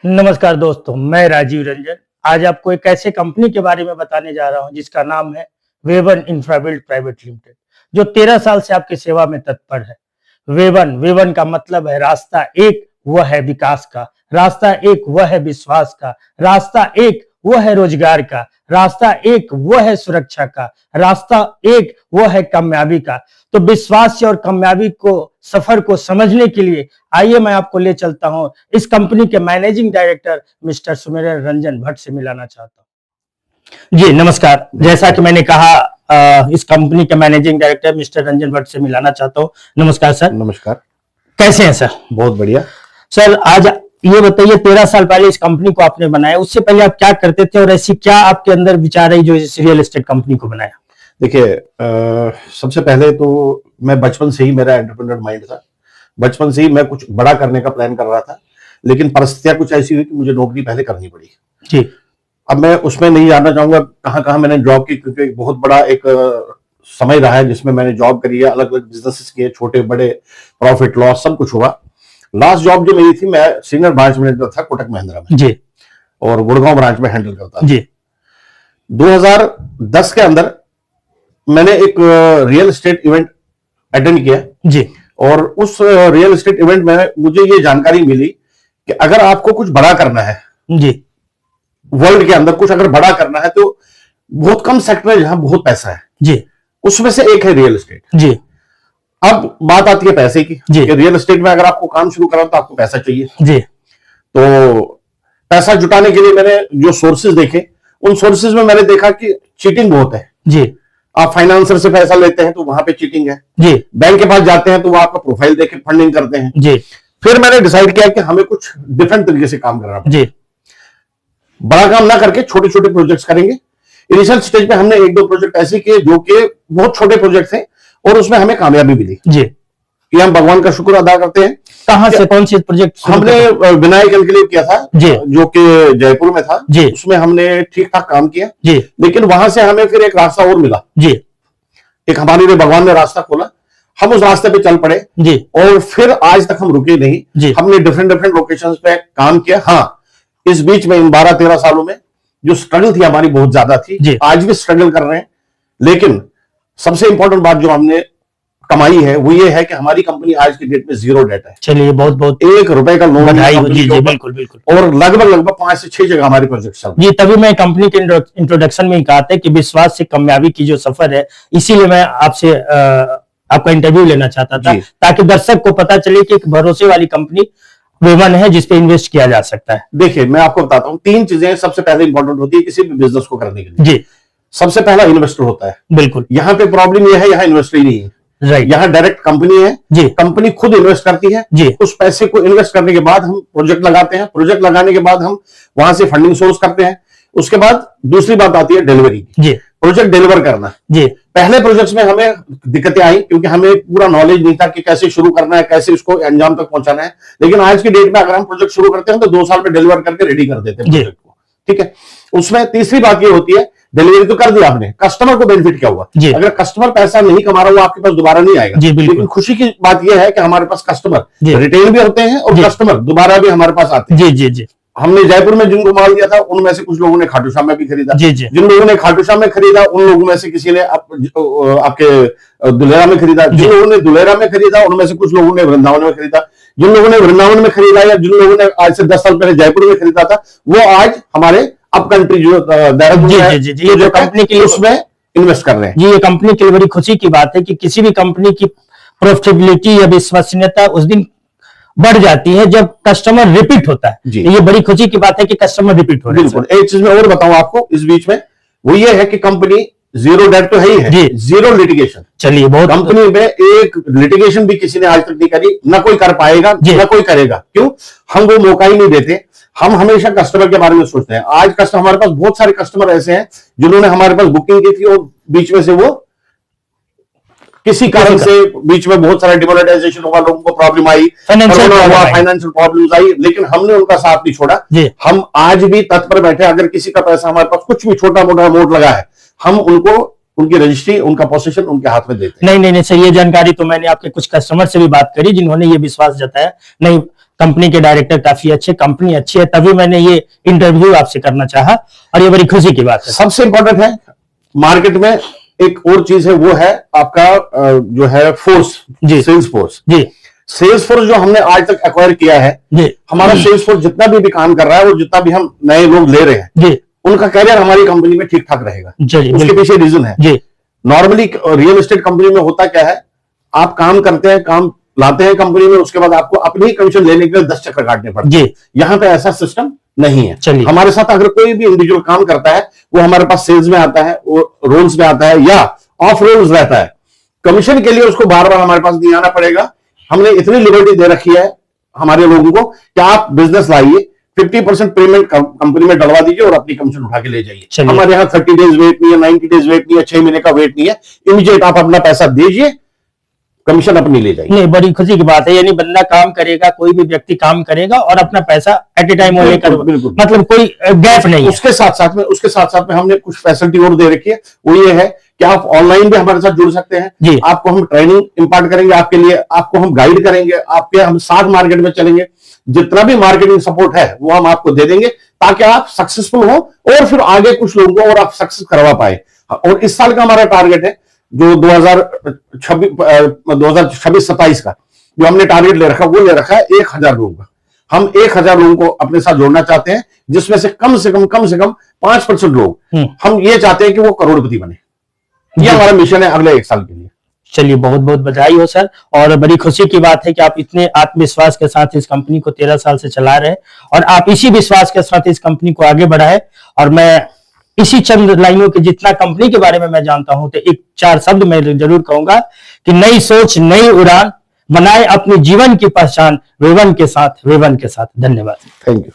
नमस्कार दोस्तों, मैं राजीव रंजन। आज आपको एक ऐसे कंपनी के बारे में बताने जा रहा हूं जिसका नाम है वेवन इंफ्राबिल्ड प्राइवेट लिमिटेड, जो 13 साल से आपकी सेवा में तत्पर है। वेवन वेवन का मतलब है रास्ता एक, वह है विकास का रास्ता, एक वह है विश्वास का रास्ता, एक वह है रोजगार का रास्ता, एक वह है सुरक्षा का रास्ता, एक वह है कामयाबी का। तो विश्वास से और कामयाबी को, सफर को समझने के लिए आइए मैं आपको ले चलता हूं इस कंपनी के मैनेजिंग डायरेक्टर मिस्टर सुमिरन रंजन भट्ट से मिलाना चाहता हूं। जी नमस्कार। जैसा कि मैंने कहा, इस कंपनी के managing director mister Ranjan Bhatt से मिलाना चाहता हूं। नमस्कार सर। नमस्कार। कैसे हैं सर? बहुत बढ़िया सर। आज ये बताइए, 13 साल पहले इस कंपनी को आपने बनाया, उससे पहले आप क्या करते थे और ऐसी क्या आपके अंदर विचार है जो इस रियल एस्टेट कंपनी को बनाया? देखिए, सबसे पहले तो मैं बचपन से ही, मेरा एंटरप्रेन्योर माइंड था। बचपन से ही मैं कुछ बड़ा करने का प्लान कर रहा था, लेकिन परिस्थितियां कुछ ऐसी हुई कि मुझे नौकरी पहले करनी पड़ी। जी। अब मैं उसमें नहीं जानना चाहूंगा कहां कहां मैंने जॉब की, क्योंकि बहुत बड़ा एक समय रहा है जिसमें मैंने जॉब करी है, अलग अलग बिजनेसेस किए, छोटे बड़े, प्रॉफिट लॉस सब कुछ हुआ। लास्ट जॉब जो मेरी थी, मैं सीनियर ब्रांच मैनेजर था कोटक महिंद्रा में जी, और गुड़गांव ब्रांच में हैंडल करता था। जी। 2010 के अंदर मैंने एक रियल एस्टेट इवेंट अटेंड किया जी। और उस रियल एस्टेट इवेंट में मुझे ये जानकारी मिली कि अगर आपको कुछ बड़ा करना है जी, वर्ल्ड के अंदर कुछ अगर बड़ा करना है, तो बहुत कम सेक्टर है जहां बहुत पैसा है जी, उसमें से एक है रियल एस्टेट। जी। अब बात आती है पैसे की जी। कि रियल एस्टेट में अगर आपको काम शुरू करना तो आपको पैसा चाहिए। जी। तो पैसा जुटाने के लिए मैंने जो सोर्सेज देखे, उन सोर्सेज में मैंने देखा कि चीटिंग बहुत है। जी। आप फाइनेंसर से पैसा लेते हैं तो वहां पे चीटिंग है। जी। बैंक के पास जाते हैं तो वो आपका प्रोफाइल देख के फंडिंग करते हैं। जी। फिर मैंने डिसाइड किया कि हमें कुछ डिफरेंट तरीके से काम करना पड़ेगा। जी। बड़ा काम ना करके छोटे छोटे प्रोजेक्ट्स करेंगे। इनिशियल स्टेज पे हमने एक दो प्रोजेक्ट ऐसे किए जो कि बहुत छोटे प्रोजेक्ट थे और उसमें हमें कामयाबी मिली। जी। ये हम भगवान का शुक्र अदा करते हैं। कहां से, कौन सी प्रोजेक्ट? हमने विनायक एनक्लेव किया था जी, जो कि जयपुर में था। जी। उसमें हमने ठीक ठाक काम किया जी। लेकिन वहां से हमें फिर एक रास्ता और मिला। जी। एक हमारे लिए भगवान ने रास्ता खोला, हम उस रास्ते पे चल पड़े। जी। और फिर आज तक हम रुके नहीं। जी। हमने डिफरेंट डिफरेंट लोकेशंस पे काम किया। हाँ, इस बीच में इन 12-13 सालों में जो स्ट्रगल थी हमारी बहुत ज्यादा थी। आज भी स्ट्रगल कर रहे हैं, लेकिन सबसे इंपॉर्टेंट बात जो हमने कमाई है वो ये है कि हमारी कंपनी आज की डेट में जीरो डेट है। चलिए, बहुत बहुत ₹1 का लोन। जी जी, बिल्कुल बिल्कुल। और लगभग 5 से 6 जगह हमारे प्रोजेक्ट चल रहे हैं। जी, तभी मैं कंपनी के इंट्रोडक्शन में ही कहा था कि विश्वास से कामयाबी की जो सफर है, इसीलिए मैं आपसे आपका इंटरव्यू लेना चाहता था, ताकि दर्शक को पता चले कि एक भरोसे वाली कंपनी वेवन है जिसपे इन्वेस्ट किया जा सकता है। देखिए, मैं आपको बताता हूं, 3 चीजें सबसे पहले इंपॉर्टेंट होती है किसी भी बिजनेस को करने के लिए। जी। सबसे पहला इन्वेस्टर होता है। बिल्कुल। यहाँ पे प्रॉब्लम यह है, यहाँ इन्वेस्टर ही नहीं है। राइट। यहाँ डायरेक्ट कंपनी है। जी। कंपनी खुद इन्वेस्ट करती है। जी। उस पैसे को इन्वेस्ट करने के बाद हम प्रोजेक्ट लगाते हैं। प्रोजेक्ट लगाने के बाद हम वहां से फंडिंग सोर्स करते हैं। उसके बाद दूसरी बात आती है डिलीवरी की। जी। प्रोजेक्ट डिलीवर करना। जी। पहले प्रोजेक्ट्स में हमें दिक्कतें आई क्योंकि हमें पूरा नॉलेज नहीं था कि कैसे शुरू करना है, कैसे इसको अंजाम तक पहुंचाना है। लेकिन आज की डेट में अगर हम प्रोजेक्ट शुरू करते हैं तो 2 साल में डिलीवर करके रेडी कर देते हैं प्रोजेक्ट को। ठीक है। उसमें तीसरी बात ये होती है, डिलीवरी तो कर दी आपने, कस्टमर को बेनिफिट क्या हुआ? अगर कस्टमर पैसा नहीं कमा रहा, वो आपके पास दोबारा नहीं आएगा। लेकिन खुशी की बात यह है कि हमारे पास कस्टमर रिटेल भी होते हैं और कस्टमर दोबारा भी हमारे पास आते हैं। जी जी जी। हमने जयपुर में जिनको माल दिया था उनमें से कुछ लोगों ने खाटू श्याम में भी खरीदा। जिन लोगों ने खाटू श्याम में खरीदा उन लोगों में से किसी ने आपके दुलेरा में खरीदा। जिन लोगों ने दुलेरा में खरीदा उनमें से कुछ लोगों ने वृंदावन में खरीदा। जिन लोगों ने वृंदावन में खरीदा या जिन लोगों ने आज से 10 साल पहले जयपुर में खरीदा था, वो आज हमारे अप कंट्री जो देहरादून जो कंपनी के लिए उसमें इन्वेस्ट कर रहे हैं। जी, ये कंपनी के लिए बड़ी खुशी की बात है कि किसी भी कंपनी की प्रॉफिटेबिलिटी या विश्वसनीयता उस दिन बढ़ जाती है जब कस्टमर रिपीट होता है। ये बड़ी खुशी की बात है कि कस्टमर रिपीट हो रहे हैं। बिल्कुल। एक चीज मैं और बताऊं आपको इस बीच में, वो ये है कि कंपनी जीरो डेट तो है ही है, जीरो लिटिगेशन। चलिए, बहुत कंपनी में एक लिटिगेशन भी किसी ने आज तक नहीं करी, ना कोई कर पाएगा, ना कोई करेगा। क्यों? हम वो मौका ही नहीं देते। हम हमेशा कस्टमर के बारे में सोचते हैं। आज कस्टमर, हमारे पास बहुत सारे कस्टमर ऐसे हैं जिन्होंने हमारे पास बुकिंग की थी और बीच में से वो किसी कारण से बीच में बहुत सारा डिमोनेटाइजेशन हुआ, लोगों को प्रॉब्लम आई, फाइनेंशियल प्रॉब्लम्स आई, लेकिन हमने उनका साथ नहीं छोड़ा। हम आज भी तत्पर बैठे। अगर किसी का पैसा हमारे पास कुछ भी छोटा मोटा अमाउंट लगा है, हम उनको उनकी रजिस्ट्री, उनका पोजीशन उनके हाथ में देते हैं। नहीं नहीं नहीं सर, ये जानकारी तो मैंने आपके कुछ कस्टमर से भी बात करी जिन्होंने ये विश्वास जताया, नहीं कंपनी के डायरेक्टर काफी अच्छे, कंपनी अच्छी है, तभी मैंने ये इंटरव्यू आपसे करना चाहा और ये बड़ी खुशी की बात है। सबसे इंपॉर्टेंट है मार्केट में एक और चीज है, वो है आपका जो है फोर्स, जी, सेल्स फोर्स। जी, सेल्स फोर्स जो हमने आज तक एक्वायर किया है, जी, हमारा सेल्स फोर्स जितना भी काम कर रहा है और जितना भी हम नए लोग ले रहे हैं, जी, उनका कैरियर हमारी कंपनी में ठीक ठाक रहेगा। चलिए, उसके पीछे रीजन है, जी, नॉर्मली रियल एस्टेट कंपनी में होता क्या है, आप काम करते हैं, काम लाते हैं कंपनी में, उसके बाद आपको अपनी ही कमीशन लेने के लिए 10 चक्कर काटने पड़ते हैं। यहाँ पे ऐसा सिस्टम नहीं है। चलिए, हमारे साथ अगर कोई भी इंडिविजुअल काम करता है, वो हमारे पास सेल्स में आता है, वो रोल्स में आता है या ऑफ रोल्स रहता है, कमीशन के लिए उसको बार बार हमारे पास नहीं आना पड़ेगा। हमने इतनी लिबर्टी दे रखी है हमारे लोगों को कि आप बिजनेस लाइए, 50% पेमेंट कंपनी में डलवा दीजिए और अपनी कमीशन उठा के ले जाइए। हमारे यहाँ 30 डेज वेट नहीं है, 90 डेज वेट नहीं है, 6 महीने का वेट नहीं है, इमीडिएट आप अपना पैसा दीजिए, कमीशन अपनी ले जाइए। नहीं, बड़ी खुशी की बात है, यानी बंदा काम करेगा, कोई भी व्यक्ति काम करेगा और अपना पैसा एट ए टाइम वो लेकर, मतलब कोई गैप नहीं है। उसके साथ साथ में हमने कुछ फैसिलिटी और दे रखी है, वो ये है कि आप ऑनलाइन भी हमारे साथ जुड़ सकते हैं जी। आपको हम ट्रेनिंग इंपार्ट करेंगे, आपके लिए आपको हम गाइड करेंगे, आपके हम साथ मार्केट में चलेंगे, जितना भी मार्केटिंग सपोर्ट है वो हम आपको दे देंगे ताकि आप सक्सेसफुल हो और फिर आगे कुछ लोगों को और आप सक्सेस करवा पाए। और इस साल का हमारा टारगेट है जो 2026-27 का जो हमने टारगेट ले रखा, वो ले रखा है 1000 लोगों का। हम 1000 लोगों को अपने साथ जोड़ना चाहते हैं, जिसमें से कम 5% लोग हम ये चाहते हैं कि वो करोड़पति बने। ये हमारा मिशन है अगले 1 साल के लिए। चलिए, बहुत बहुत बधाई हो सर, और बड़ी खुशी की बात है कि आप इतने आत्मविश्वास के साथ इस कंपनी को 13 साल से चला रहे हैं और आप इसी विश्वास के साथ इस कंपनी को आगे बढ़ाए। और मैं इसी चंद लाइनों के जितना कंपनी के बारे में मैं जानता हूं, तो 4 शब्द मैं जरूर कहूंगा कि नई सोच, नई उड़ान, बनाए अपने जीवन की पहचान, वेवन के साथ, वेवन के साथ। धन्यवाद। Thank you.